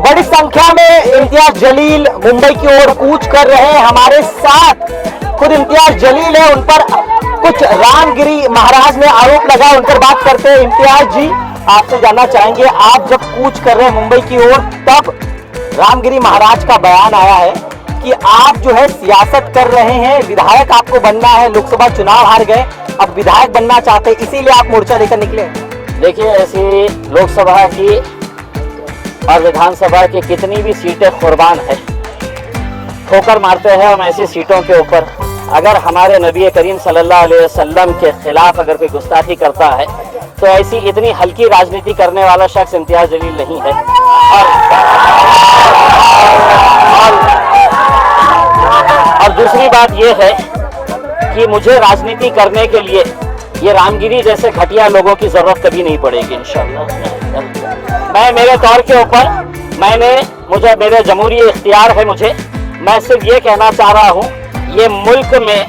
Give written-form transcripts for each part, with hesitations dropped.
बड़ी संख्या में इम्तियाज जलील मुंबई की ओर कूच कर रहे हैं। हमारे साथ खुद इम्तियाज जलील है, उन पर कुछ रामगिरी महाराज ने आरोप लगाया, उन पर बात करते हैं। इम्तियाज जी, आपसे जानना चाहेंगे, आप जब कूच कर रहे हैं मुंबई की ओर, तब रामगिरी महाराज का बयान आया है कि आप जो है सियासत कर रहे हैं, विधायक आपको बनना है, लोकसभा चुनाव हार गए, अब विधायक बनना चाहते हैं, इसीलिए आप मोर्चा लेकर निकले। देखिए, ऐसी लोकसभा की और विधानसभा की कितनी भी सीटें कुर्बान है, ठोकर मारते हैं हम ऐसी सीटों के ऊपर। अगर हमारे नबी करीम सल्लल्लाहु अलैहि वसल्लम के खिलाफ अगर कोई गुस्ताखी करता है तो ऐसी इतनी हल्की राजनीति करने वाला शख्स इम्तियाज जलील नहीं है। और दूसरी बात यह है कि मुझे राजनीति करने के लिए ये रामगिरी जैसे घटिया लोगों की जरूरत कभी नहीं पड़ेगी इंशाअल्लाह। मैं मेरे तौर के ऊपर मेरे जमहूरी इख्तियार है, मैं सिर्फ ये कहना चाह रहा हूँ, ये मुल्क में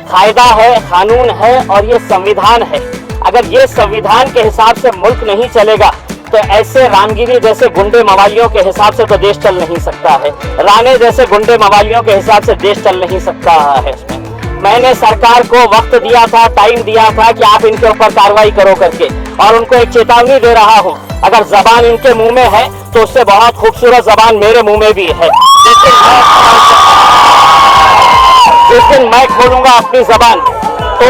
कायदा है, कानून है और ये संविधान है। अगर ये संविधान के हिसाब से मुल्क नहीं चलेगा तो ऐसे रामगिरी जैसे गुंडे मवालियों के हिसाब से तो देश चल नहीं सकता है, राणे जैसे गुंडे मवालियों के हिसाब से देश चल नहीं सकता है। इसमें मैंने सरकार को वक्त दिया था, टाइम दिया था कि आप इनके ऊपर कार्रवाई करो करके, और उनको एक चेतावनी दे रहा हूँ, अगर जबान इनके मुंह में है तो उससे बहुत खूबसूरत जबान मेरे मुंह में भी है। जिस दिन मैं खोलूंगा अपनी जबान तो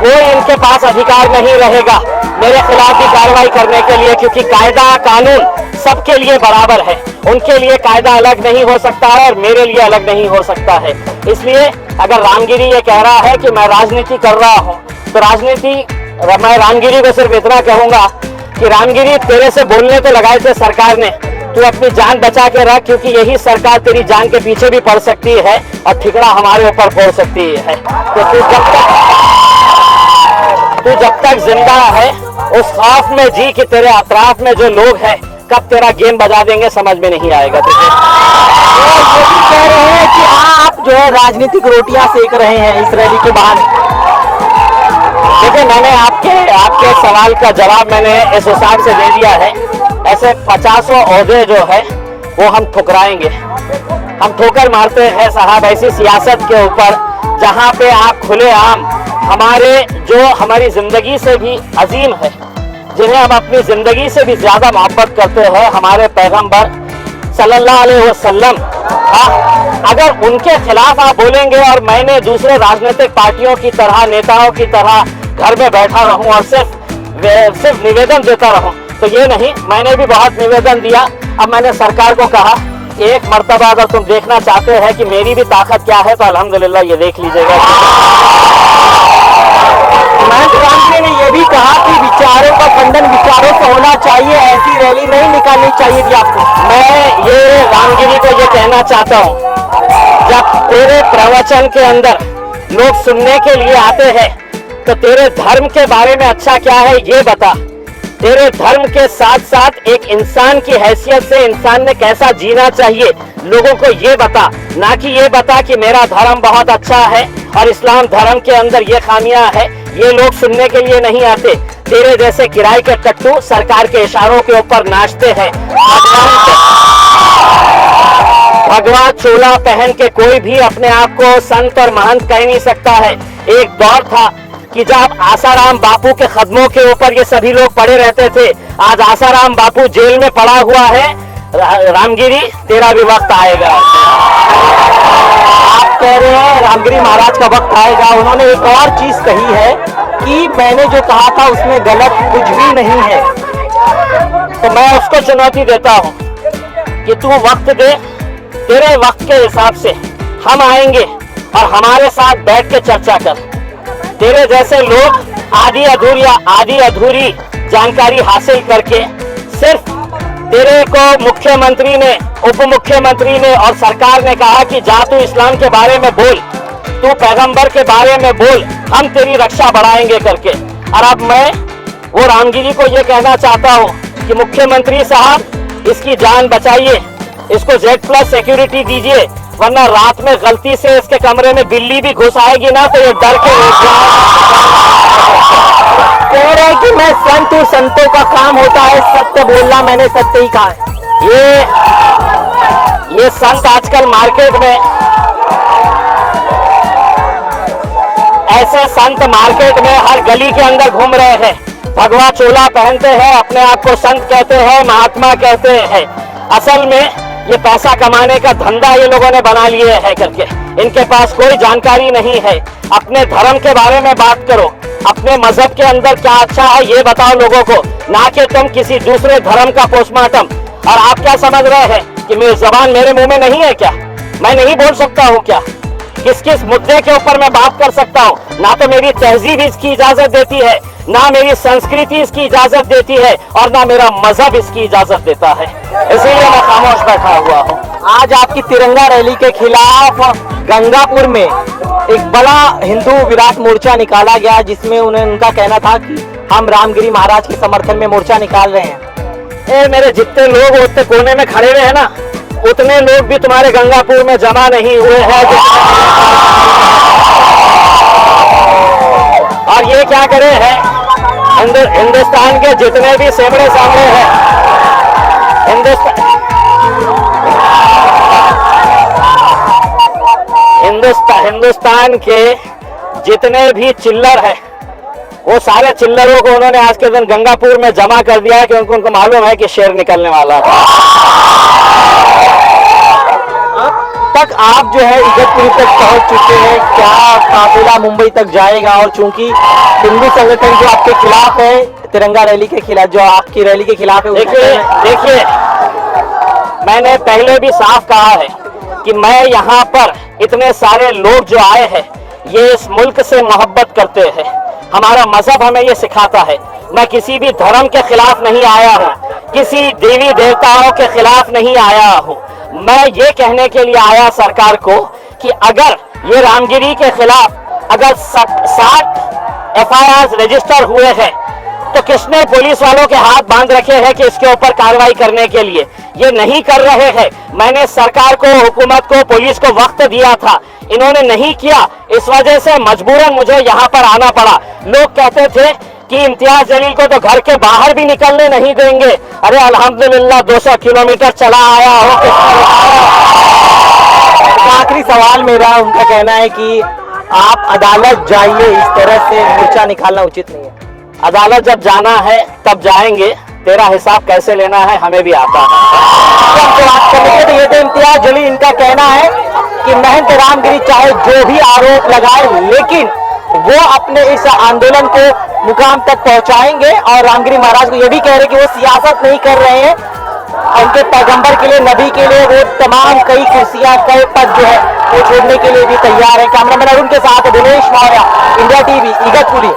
कोई इनके पास अधिकार नहीं रहेगा मेरे खिलाफ भी कार्रवाई करने के लिए, क्योंकि कायदा कानून सबके लिए बराबर है। उनके लिए कायदा अलग नहीं हो सकता है और मेरे लिए अलग नहीं हो सकता है। इसलिए अगर रामगिरी ये कह रहा है कि मैं राजनीति कर रहा हूँ, तो मैं रामगिरी को सिर्फ इतना कहूंगा कि रामगिरी, तेरे से बोलने तो लगाए थे सरकार ने, तू अपनी जान बचा के रख, क्योंकि यही सरकार तेरी जान के पीछे भी पड़ सकती है और ठिकरा हमारे ऊपर फोड़ सकती है। तो तू जब तक जिंदा है उस खौफ में जी कि तेरे अतराफ में जो लोग हैं कब तेरा गेम बजा देंगे समझ में नहीं आएगा तुझे। तो ये भी कह रहे हैं कि आप जो है राजनीतिक रोटियां सेक रहे हैं इस रैली के बाद। देखिए, मैंने आपके सवाल का जवाब मैंने इस हिसाब से दे दिया है। ऐसे 50 ओहदे जो है वो हम ठुकराएंगे, हम ठोकर मारते हैं साहब ऐसी सियासत के ऊपर जहां पे आप खुलेआम हमारी जिंदगी से भी अजीम है, जिन्हें हम अपनी जिंदगी से भी ज्यादा मोहब्बत करते हैं, हमारे पैगंबर सल्लल्लाहु अलैहि वसल्लम, अगर उनके खिलाफ आप बोलेंगे और मैंने दूसरे राजनीतिक पार्टियों की तरह, नेताओं की तरह घर में बैठा रहूं और सिर्फ निवेदन देता रहूं, तो ये नहीं। मैंने भी बहुत निवेदन दिया। अब मैंने सरकार को कहा कि एक मर्तबा अगर तुम देखना चाहते हैं कि मेरी भी ताकत क्या है तो अल्हम्दुलिल्लाह ये देख लीजिएगा। रामगिरी ने यह भी कहा कि विचारों का खंडन विचारों से होना चाहिए, ऐसी रैली नहीं निकालनी चाहिए थी आपको। मैं ये रामगिरी को ये कहना चाहता हूँ, जब तेरे प्रवचन के अंदर लोग सुनने के लिए आते हैं तो तेरे धर्म के बारे में अच्छा क्या है ये बता। तेरे धर्म के साथ साथ एक इंसान की हैसियत से इंसान ने कैसा जीना चाहिए लोगों को ये बता, ना कि ये बता कि मेरा धर्म बहुत अच्छा है और इस्लाम धर्म के अंदर ये खामियां है। ये लोग सुनने के लिए नहीं आते। तेरे जैसे किराए के टट्टू सरकार के इशारों के ऊपर नाचते हैं। भगवा चोला पहन के कोई भी अपने आप को संत और महंत कह नहीं सकता है। एक दौर था कि जब आसाराम बापू के कदमों के ऊपर ये सभी लोग पड़े रहते थे। आज आसाराम बापू जेल में पड़ा हुआ है। रामगिरी, तेरा भी वक्त आएगा। आप कह रहे हैं रामगिरी महाराज का वक्त आएगा। उन्होंने एक और चीज कही है कि मैंने जो कहा था उसमें गलत कुछ भी नहीं है। तो मैं उसको चुनौती देता हूँ कि तू वक्त दे, तेरे वक्त के हिसाब से हम आएंगे और हमारे साथ बैठ के चर्चा कर। तेरे जैसे लोग आधी अधूरी जानकारी हासिल करके सिर्फ तेरे को मुख्यमंत्री ने, उप मुख्यमंत्री ने और सरकार ने कहा कि जा तू इस्लाम के बारे में बोल, तू पैगंबर के बारे में बोल, हम तेरी रक्षा बढ़ाएंगे करके। और अब मैं वो रामगिरी को ये कहना चाहता हूँ कि मुख्यमंत्री साहब इसकी जान बचाइए, इसको Z+ सिक्योरिटी दीजिए, वरना रात में गलती से इसके कमरे में बिल्ली भी घुस आएगी ना तो ये डर के कह रहे हैं कि मैं संत हूँ, संतों का काम होता है सत्य बोलना, मैंने सत्य ही कहा है। ये ये संत आजकल मार्केट में, ऐसे संत मार्केट में हर गली के अंदर घूम रहे हैं, भगवा चोला पहनते हैं, अपने आप को संत कहते हैं, महात्मा कहते हैं। असल में ये पैसा कमाने का धंधा ये लोगों ने बना लिए है करके, इनके पास कोई जानकारी नहीं है। अपने धर्म के बारे में बात करो, अपने मजहब के अंदर क्या अच्छा है ये बताओ लोगों को, ना कि तुम किसी दूसरे धर्म का पोस्टमार्टम। और आप क्या समझ रहे हैं कि मेरी जबान मेरे मुंह में नहीं है क्या? मैं नहीं बोल सकता हूँ क्या? किस किस मुद्दे के ऊपर मैं बात कर सकता हूँ? ना तो मेरी तहजीब इसकी इजाजत देती है, ना मेरी संस्कृति इसकी इजाजत देती है, और ना मेरा मजहब इसकी इजाजत देता है। इसीलिए मैं खामोश बैठा हुआ हूँ। आज आपकी तिरंगा रैली के खिलाफ गंगापुर में एक बड़ा हिंदू विराट मोर्चा निकाला गया, जिसमें उनका कहना था कि हम रामगिरी महाराज के समर्थन में मोर्चा निकाल रहे हैं। मेरे जितने लोग उतने कोने में खड़े हुए हैं ना, उतने लोग भी तुम्हारे गंगापुर में जमा नहीं हुए हैं। और ये क्या करे हैं, हिंदुस्तान के जितने भी सेमड़े सामने हैं, हिंदुस्तान के जितने भी चिल्लर हैं, वो सारे चिल्लरों को उन्होंने आज के दिन गंगापुर में जमा कर दिया है, क्योंकि उनको मालूम है कि शेर निकलने वाला है। तक आप जो है इगतपुरी तक पहुंच चुके हैं, क्या काफिला मुंबई तक जाएगा? और चूंकि हिंदू संगठन जो आपके खिलाफ है, तिरंगा रैली के खिलाफ, जो आपकी रैली के खिलाफ है, देखिए मैंने पहले भी साफ कहा है कि मैं यहाँ पर इतने सारे लोग जो आए हैं, ये इस मुल्क से मोहब्बत करते हैं। हमारा मजहब हमें ये सिखाता है। मैं किसी भी धर्म के खिलाफ नहीं आया हूँ, किसी देवी देवताओं के खिलाफ नहीं आया हूँ। मैं ये कहने के लिए आया सरकार को कि अगर ये रामगिरी के खिलाफ अगर 60 FIR रजिस्टर हुए हैं, तो किसने पुलिस वालों के हाथ बांध रखे हैं कि इसके ऊपर कार्रवाई करने के लिए? ये नहीं कर रहे हैं। मैंने सरकार को, हुकूमत को, पुलिस को वक्त दिया था, इन्होंने नहीं किया। इस वजह से मजबूरन मुझे यहाँ पर आना पड़ा। लोग कहते थे कि इम्तियाज जलील को तो घर के बाहर भी निकलने नहीं देंगे। अरे अल्हम्दुलिल्लाह 200 किलोमीटर चला आया हो। आखिरी सवाल मेरा, उनका कहना है कि आप अदालत जाइए, इस तरह से मोर्चा निकालना उचित नहीं है। अदालत जब जाना है तब जाएंगे, तेरा हिसाब कैसे लेना है हमें भी आता है। बात करने तो ये तो इम्तियाज जलील, इनका कहना है कि महंत रामगिरी चाहे जो भी आरोप लगाए, लेकिन वो अपने इस आंदोलन को मुकाम तक पहुंचाएंगे। और रामगिरी महाराज को ये भी कह रहे कि वो सियासत नहीं कर रहे हैं, उनके पैगंबर के लिए, नबी के लिए वो तमाम कई कुर्सियां, कई पद जो है वो छोड़ने के लिए भी तैयार है। कैमरामैन अरुण के साथ दिनेश मौर्य, इंडिया टीवी, इगतपुरी।